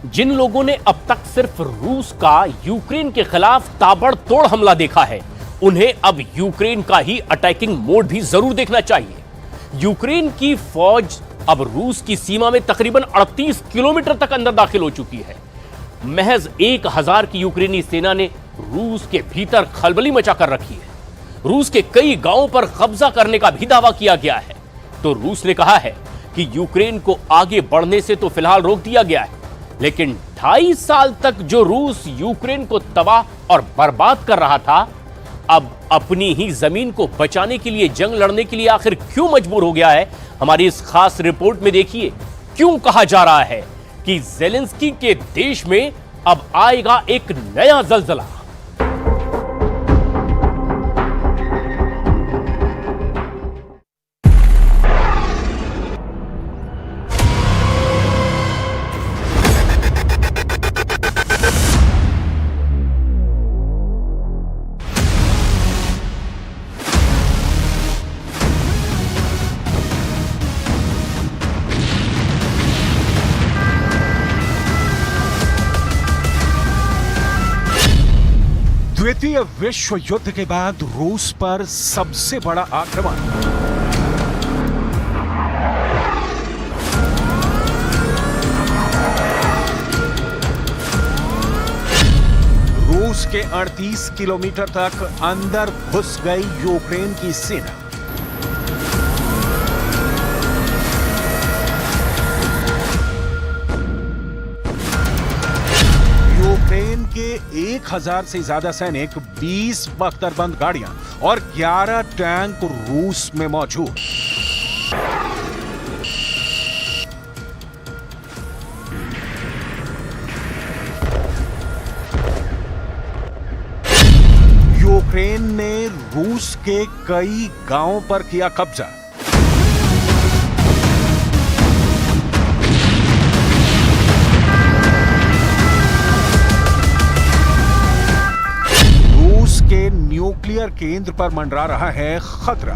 जिन लोगों ने अब तक सिर्फ रूस का यूक्रेन के खिलाफ ताबड़तोड़ हमला देखा है, उन्हें अब यूक्रेन का ही अटैकिंग मोड भी जरूर देखना चाहिए। यूक्रेन की फौज अब रूस की सीमा में तकरीबन 38 किलोमीटर तक अंदर दाखिल हो चुकी है। महज 1000 की यूक्रेनी सेना ने रूस के भीतर खलबली मचा कर रखी है। रूस के कई गांवों पर कब्जा करने का भी दावा किया गया है। तो रूस ने कहा है कि यूक्रेन को आगे बढ़ने से तो फिलहाल रोक दिया गया है, लेकिन 2.5 साल तक जो रूस यूक्रेन को तबाह और बर्बाद कर रहा था, अब अपनी ही जमीन को बचाने के लिए जंग लड़ने के लिए आखिर क्यों मजबूर हो गया है। हमारी इस खास रिपोर्ट में देखिए क्यों कहा जा रहा है कि ज़ेलेंस्की के देश में अब आएगा एक नया जलजला। द्वितीय विश्व युद्ध के बाद रूस पर सबसे बड़ा आक्रमण। रूस के 38 किलोमीटर तक अंदर घुस गई यूक्रेन की सेना। यूक्रेन के 1000 से ज्यादा सैनिक, 20 बख्तरबंद गाड़ियां और 11 टैंक रूस में मौजूद। यूक्रेन ने रूस के कई गांवों पर किया कब्जा। के न्यूक्लियर केंद्र पर मंडरा रहा है खतरा।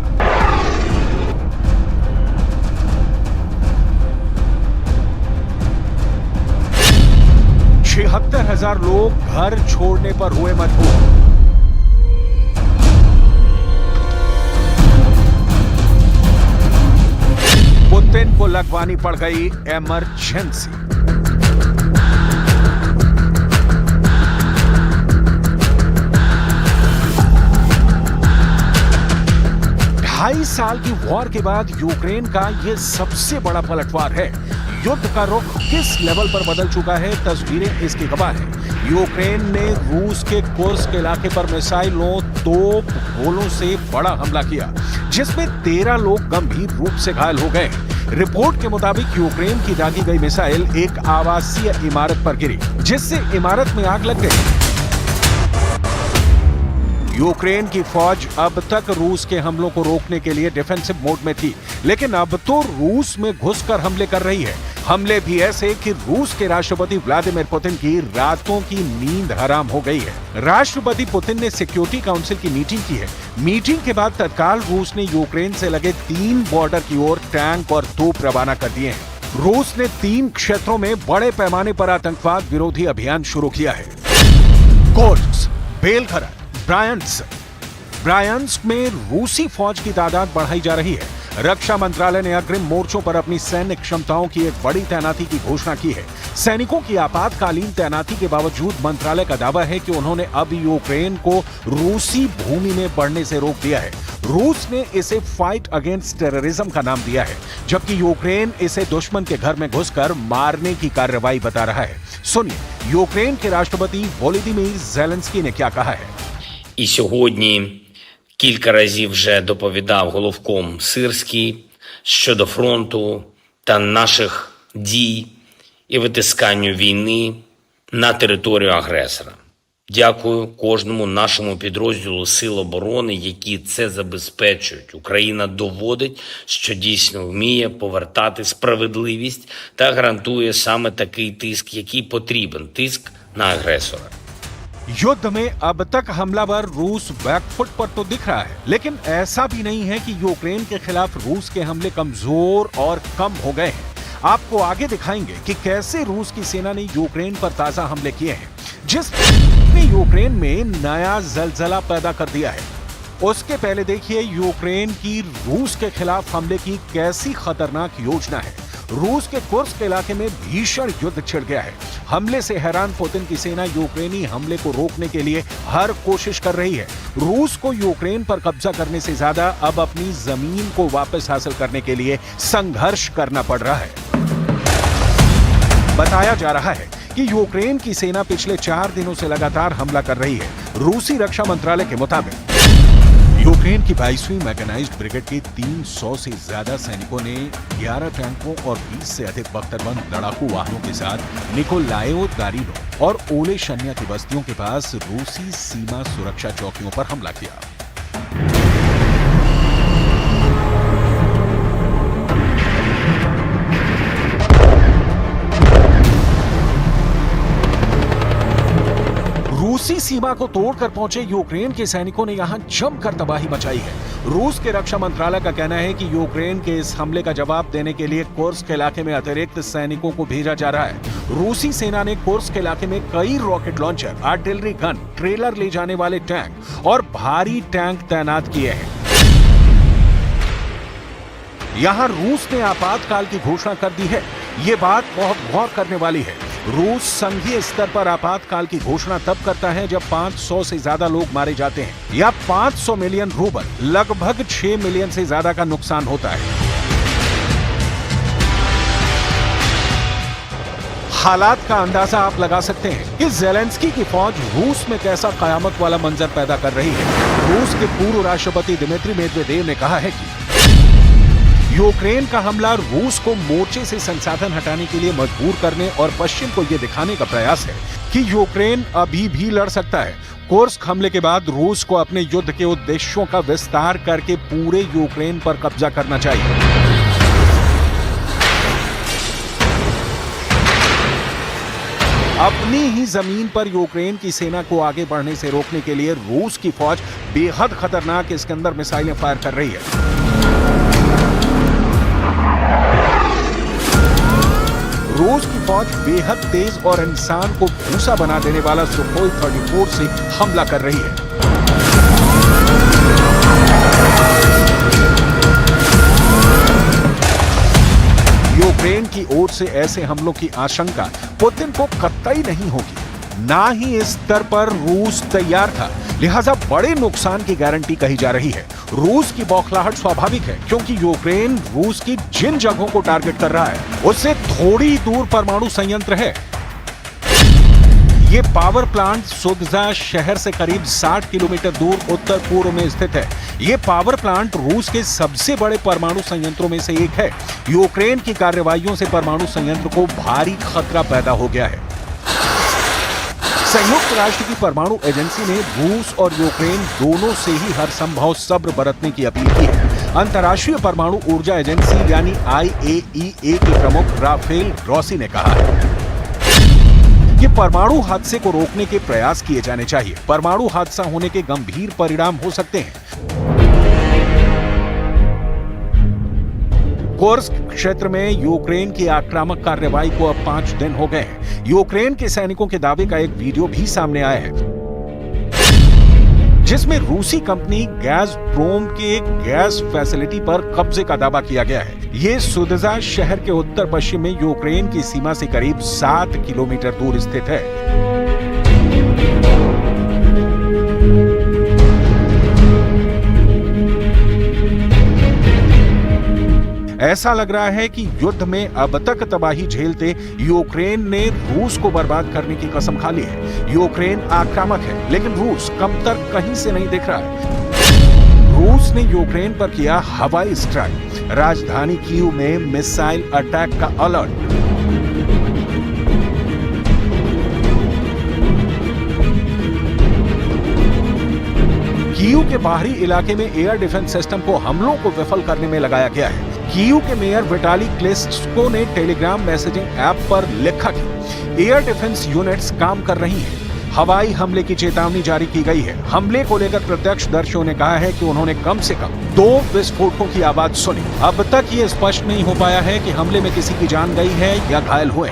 76,000 लोग घर छोड़ने पर हुए मजबूर। पुतिन को लगवानी पड़ गई इमरजेंसी। 2.5 साल की वॉर के बाद यूक्रेन का यह सबसे बड़ा पलटवार है। युद्ध का रुख किस लेवल पर बदल चुका है, तस्वीरें इसकी गवाह हैं। यूक्रेन ने रूस के कुर्स्क इलाके पर मिसाइलों, तोप, गोलों से बड़ा हमला किया, जिसमें 13 लोग गंभीर रूप से घायल हो गए। रिपोर्ट के मुताबिक यूक्रेन की दागी गई मिसाइल एक आवासीय इमारत पर गिरी, जिससे इमारत में आग लग गई। यूक्रेन की फौज अब तक रूस के हमलों को रोकने के लिए डिफेंसिव मोड में थी, लेकिन अब तो रूस में घुसकर हमले कर रही है। हमले भी ऐसे कि रूस के राष्ट्रपति व्लादिमीर पुतिन की रातों की नींद हराम हो गई है। राष्ट्रपति पुतिन ने सिक्योरिटी काउंसिल की मीटिंग की है। मीटिंग के बाद तत्काल रूस ने यूक्रेन से लगे 3 बॉर्डर की ओर टैंक और तोप रवाना कर दिए हैं। रूस ने 3 क्षेत्रों में बड़े पैमाने पर आतंकवाद विरोधी अभियान शुरू किया है। कोर्स्क, बेलगोरोद, ब्रायांस्क में रूसी फौज की तादाद बढ़ाई जा रही है। रक्षा मंत्रालय ने अग्रिम मोर्चों पर अपनी सैन्य क्षमताओं की एक बड़ी तैनाती की घोषणा की है। सैनिकों की आपातकालीन तैनाती के बावजूद मंत्रालय का दावा है कि उन्होंने अब यूक्रेन को रूसी भूमि में बढ़ने से रोक दिया है। रूस ने इसे फाइट अगेंस्ट टेररिज्म का नाम दिया है, जबकि यूक्रेन इसे दुश्मन के घर में घुसकर मारने की कार्रवाई बता रहा है। सुनिए यूक्रेन के राष्ट्रपति वोलोदिमीर ज़ेलेंस्की ने क्या कहा है। І сьогодні кілька разів вже доповідав головком Сирський щодо фронту та наших дій і витисканню війни на територію агресора. Дякую кожному нашому підрозділу Сил оборони, які це забезпечують. Україна доводить, що дійсно вміє повертати справедливість та гарантує саме такий тиск, який потрібен – тиск на агресора. युद्ध में अब तक हमलावर रूस बैकफुट पर तो दिख रहा है, लेकिन ऐसा भी नहीं है कि यूक्रेन के खिलाफ रूस के हमले कमजोर और कम हो गए हैं। आपको आगे दिखाएंगे कि कैसे रूस की सेना ने यूक्रेन पर ताजा हमले किए हैं, जिसने यूक्रेन में नया जलजला पैदा कर दिया है। उसके पहले देखिए यूक्रेन की रूस के खिलाफ हमले की कैसी खतरनाक योजना है। रूस के कुर्स्क इलाके में भीषण युद्ध छिड़ गया है। हमले से हैरान पुतिन की सेना यूक्रेनी हमले को रोकने के लिए हर कोशिश कर रही है। रूस को यूक्रेन पर कब्जा करने से ज्यादा अब अपनी जमीन को वापस हासिल करने के लिए संघर्ष करना पड़ रहा है। बताया जा रहा है कि यूक्रेन की सेना पिछले 4 दिनों से लगातार हमला कर रही है। रूसी रक्षा मंत्रालय के मुताबिक यूक्रेन की 22वीं मैकेनाइज्ड ब्रिगेड के 300 से ज्यादा सैनिकों ने 11 टैंकों और 20 से अधिक बख्तरबंद लड़ाकू वाहनों के साथ निकोलाएव दारिनो और ओले शन्या की बस्तियों के पास रूसी सीमा सुरक्षा चौकियों पर हमला किया। रूसी सीमा को तोड़कर पहुंचे यूक्रेन के सैनिकों ने यहां जमकर तबाही मचाई है। रूस के रक्षा मंत्रालय का कहना है कि यूक्रेन के इस हमले का जवाब देने के लिए कुर्स्क इलाके में अतिरिक्त सैनिकों को भेजा जा रहा है। रूसी सेना ने कुर्स्क इलाके में कई rocket launcher, artillery gun, trailer ले जाने वाले टैंक और भारी टैंक तैनात किए हैं। यहां रूस ने आपातकाल की घोषणा कर दी है। ये बात बहुत गौर करने वाली है। रूस संघीय स्तर पर आपातकाल की घोषणा तब करता है जब 500 से ज्यादा लोग मारे जाते हैं या 500 मिलियन रूबल, लगभग 6 मिलियन से ज्यादा का नुकसान होता है। हालात का अंदाजा आप लगा सकते हैं कि ज़ेलेंस्की की फौज रूस में कैसा कयामत वाला मंजर पैदा कर रही है। रूस के पूर्व राष्ट्रपति दिमित्री मेदवेदेव ने कहा है कि यूक्रेन का हमला रूस को मोर्चे से संसाधन हटाने के लिए मजबूर करने और पश्चिम को यह दिखाने का प्रयास है कि यूक्रेन अभी भी लड़ सकता है। कुर्स्क हमले के बाद रूस को अपने युद्ध के उद्देश्यों का विस्तार करके पूरे यूक्रेन पर कब्जा करना चाहिए। अपनी ही जमीन पर यूक्रेन की सेना को आगे बढ़ने से रोकने के लिए रूस की फौज बेहद खतरनाक इस्कंदर मिसाइलें फायर कर रही है। रूस की फौज बेहद तेज और इंसान को भूसा बना देने वाला सुखोई 34 से हमला कर रही है। यूक्रेन की ओर से ऐसे हमलों की आशंका पुतिन को कतई नहीं होगी। ना ही इस स्तर पर रूस तैयार था, लिहाजा बड़े नुकसान की गारंटी कही जा रही है। रूस की बौखलाहट स्वाभाविक है क्योंकि यूक्रेन रूस की जिन जगहों को टारगेट कर रहा है उससे थोड़ी दूर परमाणु संयंत्र है। ये पावर प्लांट सुदजा शहर से करीब 60 किलोमीटर दूर उत्तर पूर्व में स्थित है। ये पावर प्लांट रूस के सबसे बड़े परमाणु संयंत्रों में से एक है। यूक्रेन की कार्रवाइयों से परमाणु संयंत्र को भारी खतरा पैदा हो गया है। संयुक्त राष्ट्र की परमाणु एजेंसी ने रूस और यूक्रेन दोनों से ही हर संभव सब्र बरतने की अपील की है। अंतर्राष्ट्रीय परमाणु ऊर्जा एजेंसी यानी IAEA के प्रमुख राफेल ग्रॉसी ने कहा है कि परमाणु हादसे को रोकने के प्रयास किए जाने चाहिए। परमाणु हादसा होने के गंभीर परिणाम हो सकते हैं। कुर्स्क क्षेत्र में यूक्रेन की आक्रामक कार्रवाई को अब 5 दिन हो गए हैं। यूक्रेन के सैनिकों के दावे का एक वीडियो भी सामने आया है जिसमें रूसी कंपनी गैज़प्रोम के गैस फैसिलिटी पर कब्जे का दावा किया गया है। ये सुदजा शहर के उत्तर पश्चिम में यूक्रेन की सीमा से करीब 7 किलोमीटर दूर स्थित है। ऐसा लग रहा है कि युद्ध में अब तक तबाही झेलते यूक्रेन ने रूस को बर्बाद करने की कसम खा ली है। यूक्रेन आक्रामक है लेकिन रूस कमतर कहीं से नहीं दिख रहा है। रूस ने यूक्रेन पर किया हवाई स्ट्राइक। राजधानी कीव में मिसाइल अटैक का अलर्ट। कीव के बाहरी इलाके में एयर डिफेंस सिस्टम को हमलों को विफल करने में लगाया गया है। कीव के मेयर विटाली क्लिस्टको ने टेलीग्राम मैसेजिंग ऐप पर लिखा कि एयर डिफेंस यूनिट्स काम कर रही हैं। हवाई हमले की चेतावनी जारी की गई है। हमले को लेकर प्रत्यक्षदर्शियों ने कहा है कि उन्होंने कम से कम 2 विस्फोटकों की आवाज सुनी। अब तक ये स्पष्ट नहीं हो पाया है कि हमले में किसी की जान गई है या घायल हुए।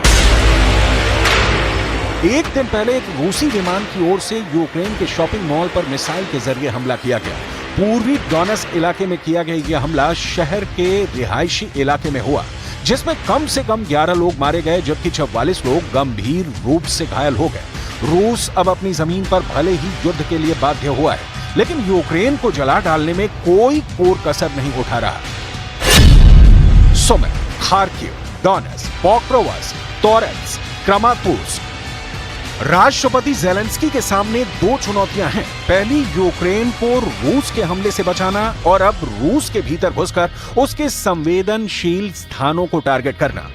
एक दिन पहले एक रूसी विमान की ओर से यूक्रेन के शॉपिंग मॉल पर मिसाइल के जरिए हमला किया गया। पूर्वी डोनेट्स्क इलाके में किया गया यह हमला शहर के रिहायशी इलाके में हुआ, जिसमें कम से कम 11 लोग मारे गए जबकि 44 लोग गंभीर रूप से घायल हो गए। रूस अब अपनी जमीन पर भले ही युद्ध के लिए बाध्य हुआ है, लेकिन यूक्रेन को जला डालने में कोई कोर कसर नहीं उठा रहा। Sumy, Kharkiv, Donetsk, Pokrovsk, Toretsk, Kramatorsk. राष्ट्रपति ज़ेलेंस्की के सामने 2 चुनौतियां हैं। पहली, यूक्रेन को रूस के हमले से बचाना और अब रूस के भीतर घुसकर उसके संवेदनशील स्थानों को टारगेट करना।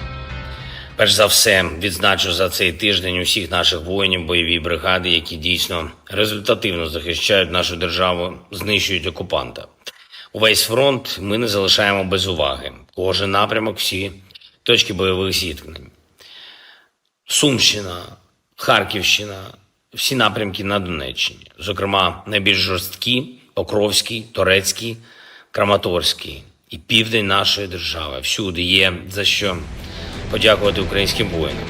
Перш за все, відзначу за цей тиждень усіх наших воїнів бойові бригади, які дійсно результативно захищають нашу державу, знищують окупанта. Увесь фронт ми не залишаємо без уваги. Кожен напрямок, всі точки бойових зіткнень. Сумщина, Харківщина, всі напрямки на Донеччині. Зокрема, найбільш жорсткі – Покровський, Торецький, Краматорський і південь нашої держави. Всюди є за що подякувати українським воїнам.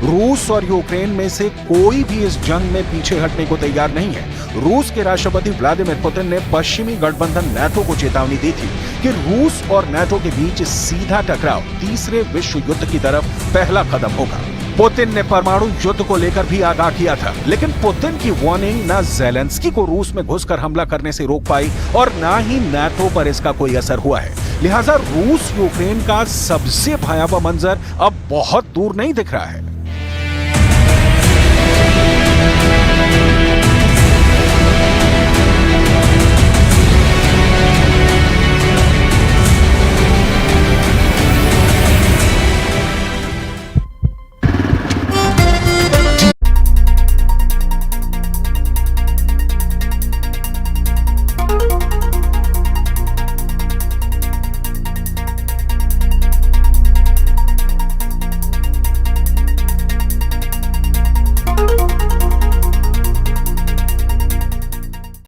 रूस और यूक्रेन में से कोई भी इस जंग में पीछे हटने को तैयार नहीं है। रूस के राष्ट्रपति व्लादिमीर पुतिन ने पश्चिमी गठबंधन नाटो को चेतावनी दी थी कि रूस और नाटो के बीच सीधा टकराव तीसरे विश्व युद्ध की तरफ पहला कदम होगा। पुतिन ने परमाणु युद्ध को लेकर भी आगाह किया था, लेकिन पुतिन की वार्निंग न ज़ेलेंस्की को रूस में घुसकर हमला करने से रोक पाई और न ही नाटो पर इसका कोई असर हुआ है। लिहाजा रूस यूक्रेन का सबसे भयावह मंजर अब बहुत दूर नहीं दिख रहा है।